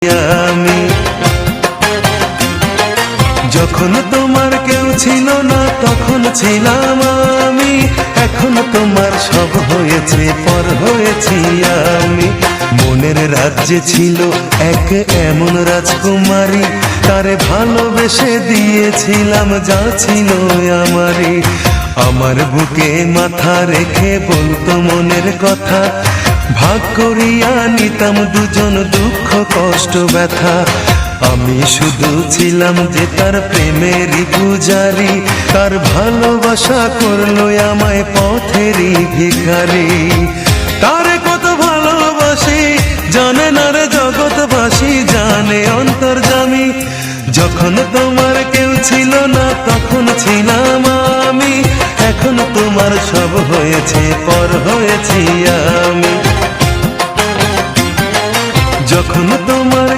আমি। যখন তোমার কেউ ছিল না তখন ছিলাম আমি, এখন তোমার সব হয়েছে পর হয়েছি আমি। মনের রাজ্যে ছিল এক এমন রাজকুমারী, তারে ভালোবেসে দিয়েছিলাম যা ছিল আমারই। আমার বুকে মাথা রেখে বলতো মনের কথা, ভাগ করিয়া নিতাম দুজন দুঃখ কষ্ট ব্যথা। আমি শুধু ছিলাম যে তার প্রেমেরই পূজারি, তার ভালোবাসা করলো আমায় পথেরই ভিখারি। তারে কত ভালোবাসি জানে না রে জগৎবাসী, জানে অন্তর্যামী। যখন তোমার কেউ ছিল না তখন ছিলাম আমি, এখন তোমার সব হয়েছে পর হয়েছি আমি। যখন তোমার